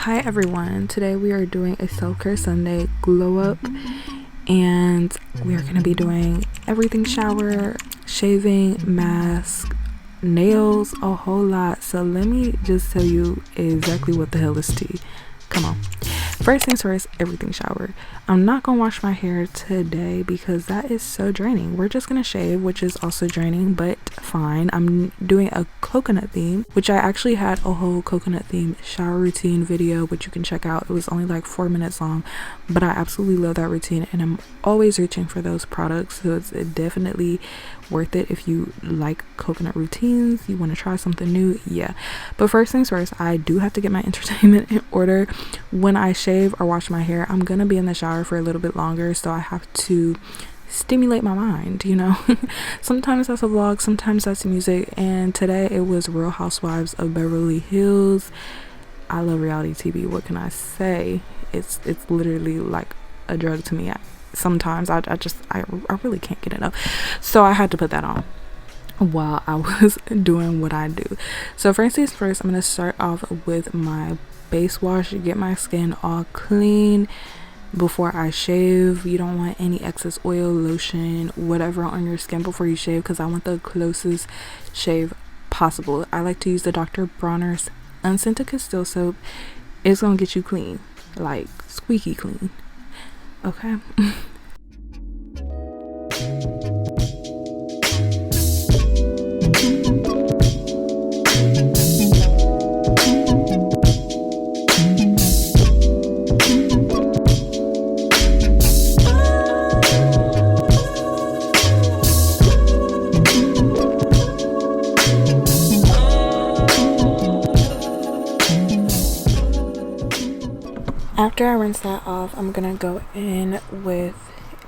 Hi everyone, today we are doing a Selfcare Sunday glow up and we are going to be doing everything shower, shaving, mask, nails, a whole lot. So let me just tell you exactly what the hell is tea. Come on. First things first, everything shower. I'm not gonna wash my hair today because that is so draining. We're just gonna shave, which is also draining, but fine. I'm doing a coconut theme, which I actually had a whole coconut theme shower routine video, which you can check out. It was only like 4 minutes long, but I absolutely love that routine and I'm always reaching for those products. So it's definitely worth it if you like coconut routines, you want to try something new. Yeah, but first things first, I do have to get my entertainment in order. When I shave or wash my hair, I'm gonna be in the shower for a little bit longer, so I have to stimulate my mind, you know. Sometimes that's a vlog, sometimes that's music, and today it was Real Housewives of Beverly Hills. I love reality TV. What can I say? It's literally like a drug to me. Sometimes I really can't get enough, so I had to put that on while I was doing what I do. So first things first, I'm gonna start off with my base wash. Get my skin all clean before I shave. You don't want any excess oil, lotion, whatever on your skin before you shave, because I want the closest shave possible. I like to use the Dr. Bronner's unscented Castile soap. It's gonna get you clean, like squeaky clean, okay? After I rinse that off, I'm gonna go in with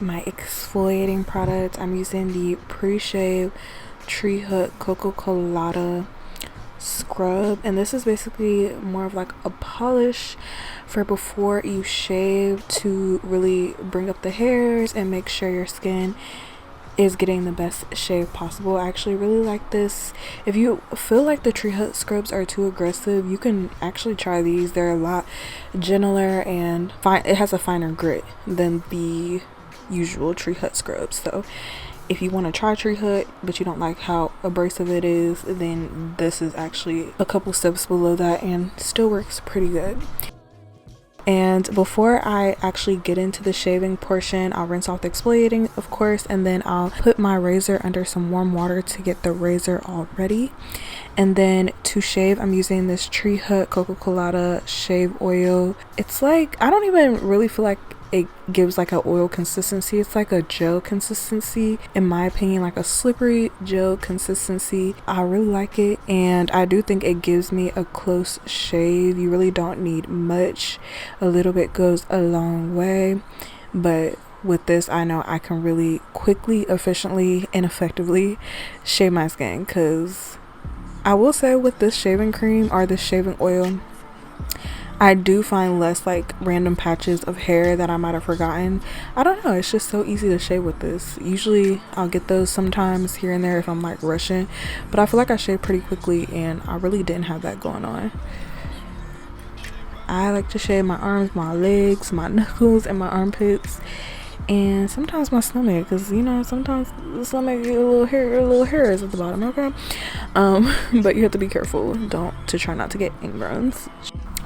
my exfoliating product. I'm using the pre-shave Tree Hut Coco Colada scrub, and this is basically more of like a polish for before you shave to really bring up the hairs and make sure your skin is getting the best shave possible. I actually really like this. If you feel like the Tree Hut scrubs are too aggressive, you can actually try these. They're a lot gentler and it has a finer grit than the usual Tree Hut scrubs. So if you want to try Tree Hut but you don't like how abrasive it is, then this is actually a couple steps below that and still works pretty good. And before I actually get into the shaving portion, I'll rinse off the exfoliating, of course, and then I'll put my razor under some warm water to get the razor all ready. And then to shave, I'm using this Tree Hut Coco Colada shave oil. It's like, I don't even really feel like it gives like an oil consistency. It's like a gel consistency, in my opinion, like a slippery gel consistency. I really like it, and I do think it gives me a close shave. You really don't need much. A little bit goes a long way, but with this I know I can really quickly, efficiently, and effectively shave my skin. Because I will say with this shaving cream or this shaving oil, I do find less like random patches of hair that I might have forgotten. I don't know, it's just so easy to shave with this. Usually I'll get those sometimes here and there if I'm like rushing, but I feel like I shave pretty quickly and I really didn't have that going on. I like to shave my arms, my legs, my knuckles, and my armpits, and sometimes my stomach, because you know sometimes the stomach get a little hairs at the bottom, okay? But you have to be careful to try not to get ingrowns.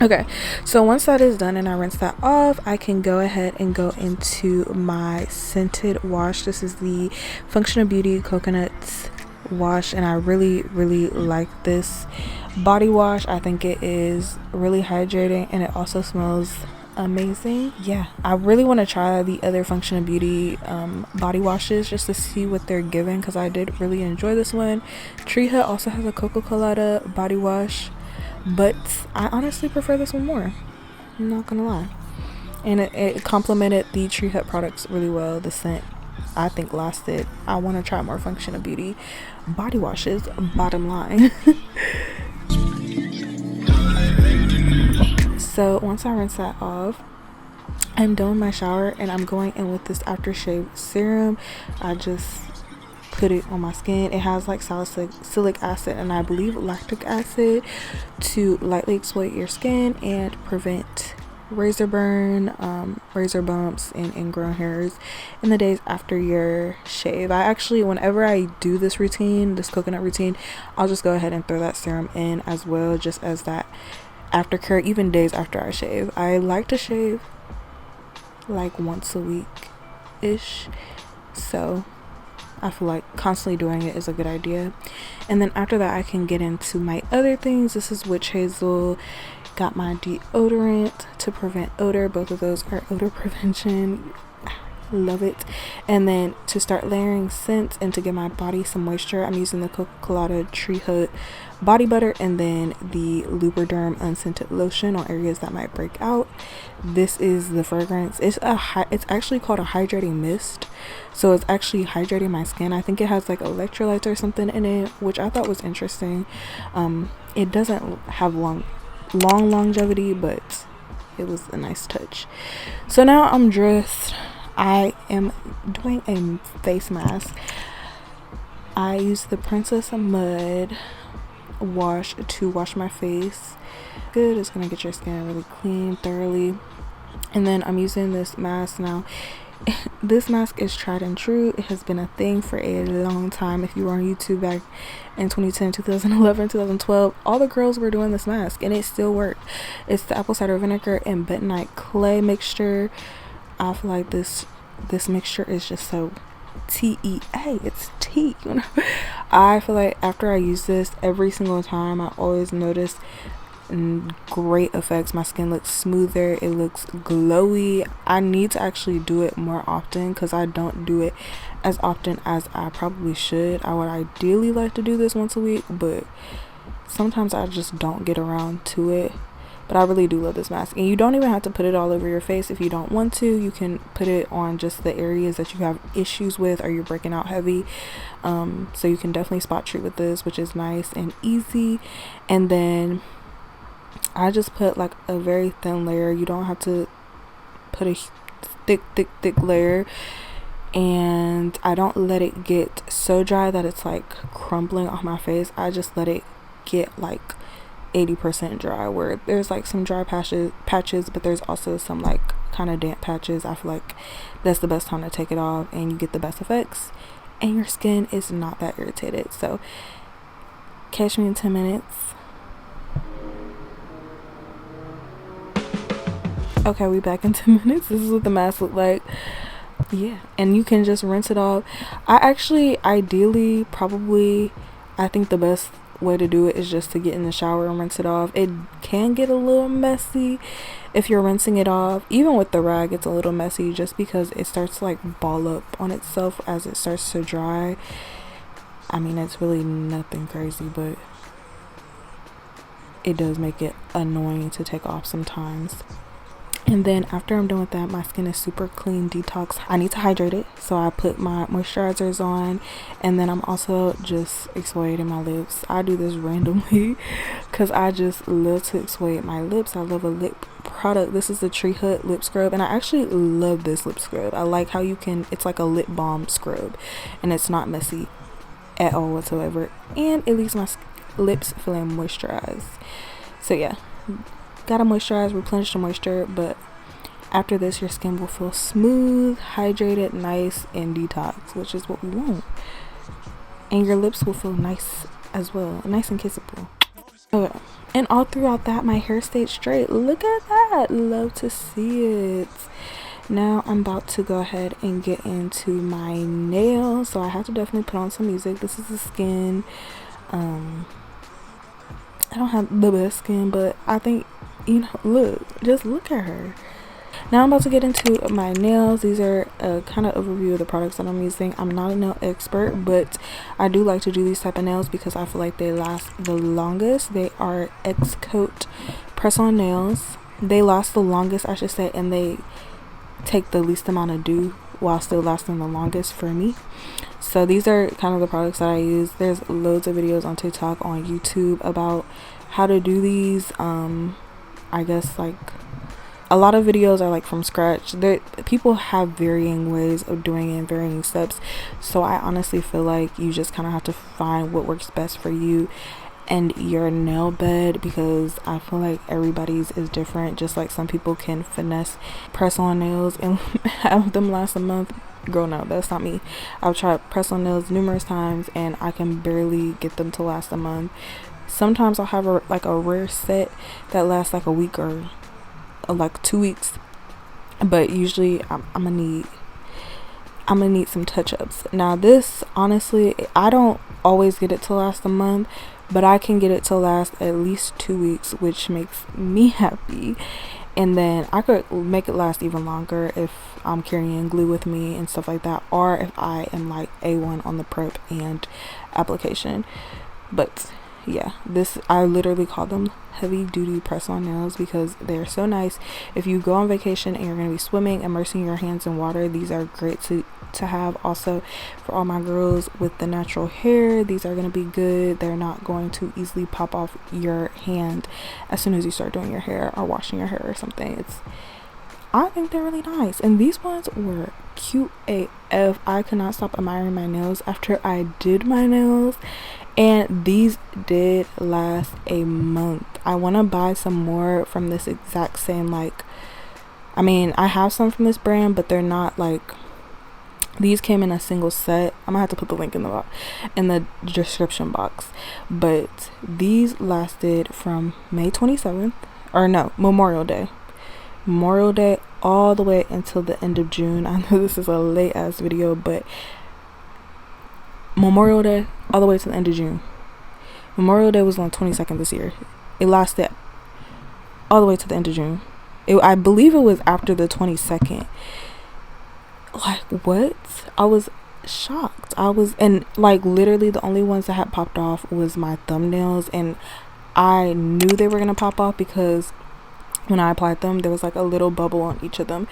Okay, so once that is done and I rinse that off, I can go ahead and go into my scented wash. This is the Function of Beauty Coconuts wash, and I really like this body wash. I think it is really hydrating and it also smells amazing. Yeah, I really want to try the other Function of Beauty body washes just to see what they're giving, because I did really enjoy this one. Tree Hut also has a Coco Colada body wash, but I honestly prefer this one more, I'm not gonna lie. And it complemented the Tree Hut products really well. The scent, I think, lasted. I want to try more Function of Beauty body washes, bottom line. So once I rinse that off, I'm done with my shower and I'm going in with this aftershave serum. I just put it on my skin. It has like salicylic acid and I believe lactic acid to lightly exfoliate your skin and prevent razor burn, razor bumps, and ingrown hairs in the days after your shave. I actually, whenever I do this routine, this coconut routine, I'll just go ahead and throw that serum in as well, just as that aftercare, even days after I shave. I like to shave like once a week ish, so I feel like constantly doing it is a good idea. And then after that, I can get into my other things. This is witch hazel. Got my deodorant to prevent odor. Both of those are odor prevention. Love it. And then to start layering scents and to give my body some moisture, I'm using the Coca-Cola Tree Hut body butter and then the Lubriderm unscented lotion on areas that might break out. This is the fragrance. It's actually called a hydrating mist, so it's actually hydrating my skin. I think it has like electrolytes or something in it, which I thought was interesting. It doesn't have long longevity, but it was a nice touch. So now I'm dressed. I am doing a face mask. I use the Princess Mud wash to wash my face. Good. It's gonna get your skin really clean thoroughly. And then I'm using this mask now. This mask is tried and true. It has been a thing for a long time. If you were on YouTube back in 2010, 2011, 2012, all the girls were doing this mask and it still worked. It's the apple cider vinegar and bentonite clay mixture. I feel like this mixture is just so TEA. It's tea, you know. I feel like after I use this every single time, I always notice great effects. My skin looks smoother, it looks glowy. I need to actually do it more often because I don't do it as often as I probably should. I would ideally like to do this once a week, but sometimes I just don't get around to it. But I really do love this mask, and you don't even have to put it all over your face if you don't want to. You can put it on just the areas that you have issues with or you're breaking out heavy. So you can definitely spot treat with this, which is nice and easy. And then I just put like a very thin layer. You don't have to put a thick layer. And I don't let it get so dry that it's like crumbling off my face. I just let it get like 80% dry, where there's like some dry patches, but there's also some like kind of damp patches. I feel like that's the best time to take it off and you get the best effects and your skin is not that irritated. So catch me in 10 minutes. Okay, we back in 10 minutes. This is what the mask looked like. Yeah, and you can just rinse it off. I actually ideally probably I think the best way to do it is just to get in the shower and rinse it off. It can get a little messy if you're rinsing it off. Even with the rag, it's a little messy just because it starts to like ball up on itself as it starts to dry. I mean, it's really nothing crazy, but it does make it annoying to take off sometimes. And then after I'm done with that, my skin is super clean, detox. I need to hydrate it, so I put my moisturizers on, and then I'm also just exfoliating my lips. I do this randomly because I just love to exfoliate my lips. I love a lip product. This is the Tree Hut lip scrub, and I actually love this lip scrub. I like how it's like a lip balm scrub, and it's not messy at all whatsoever, and it leaves my lips feeling moisturized. So yeah, gotta moisturize, replenish the moisture, but after this your skin will feel smooth, hydrated, nice, and detox, which is what we want. And your lips will feel nice as well, nice and kissable. Okay, and all throughout that my hair stayed straight. Look at that, love to see it. Now I'm about to go ahead and get into my nails, so I have to definitely put on some music. This is the Skin. I don't have the best skin, but I think, you know, just look at her. Now I'm about to get into my nails. These are a kind of overview of the products that I'm using. I'm not a nail expert, but I do like to do these type of nails because I feel like they last the longest. They are X-Coat press-on nails. They last the longest, I should say, and they take the least amount of dew while still lasting the longest for me. So these are kind of the products that I use. There's loads of videos on TikTok, on YouTube about how to do these. I guess like a lot of videos are like from scratch. People have varying ways of doing it and varying steps, so I honestly feel like you just kind of have to find what works best for you and your nail bed, because I feel like everybody's is different. Just like some people can finesse press on nails and have them last a month. Girl, no, that's not me. I've tried press on nails numerous times and I can barely get them to last a month. Sometimes I'll have a rare set that lasts like a week or like 2 weeks, but usually I'm gonna need some touch-ups. Now this, honestly, I don't always get it to last a month, but I can get it to last at least 2 weeks, which makes me happy. And then I could make it last even longer if I'm carrying glue with me and stuff like that, or if I am like A1 on the prep and application. But yeah, this, I literally call them heavy duty press on nails because they're so nice. If you go on vacation and you're going to be swimming, immersing your hands in water, these are great to have. Also, for all my girls with the natural hair, these are going to be good. They're not going to easily pop off your hand as soon as you start doing your hair or washing your hair or something. I think they're really nice, and these ones were cute AF. I could not stop admiring my nails after I did my nails, and these did last a month. I want to buy some more from this exact same, I have some from this brand, but they're not like, these came in a single set. I'm gonna have to put the link in the description box. But these lasted from May 27th, or no, Memorial Day all the way until the end of June. I know this is a late ass video, but Memorial Day all the way to the end of June. Memorial Day was on 22nd this year. It lasted all the way to the end of June. I believe it was after the 22nd. Like, what? I was shocked. And like literally the only ones that had popped off was my thumbnails, and I knew they were gonna pop off because when I applied them, there was like a little bubble on each of them.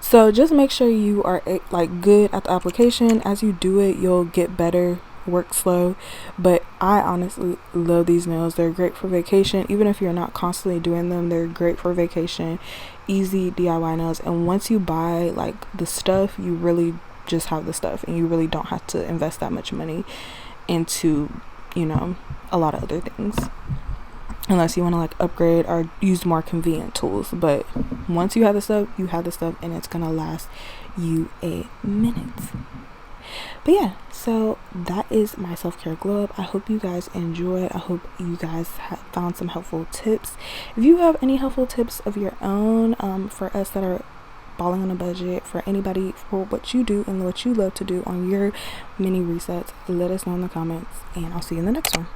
So just make sure you are like good at the application. As you do it, you'll get better. Work slow. But I honestly love these nails. They're great for vacation. Even if you're not constantly doing them, they're great for vacation. Easy DIY nails. And once you buy like the stuff, you really just have the stuff, and you really don't have to invest that much money into, a lot of other things, unless you want to like upgrade or use more convenient tools. But once you have the stuff, and it's gonna last you a minute. But yeah, so that is my self-care glow up. I hope you guys enjoyed. I hope you guys found some helpful tips. If you have any helpful tips of your own, for us that are balling on a budget, for anybody, for what you do and what you love to do on your mini resets, let us know in the comments, and I'll see you in the next one.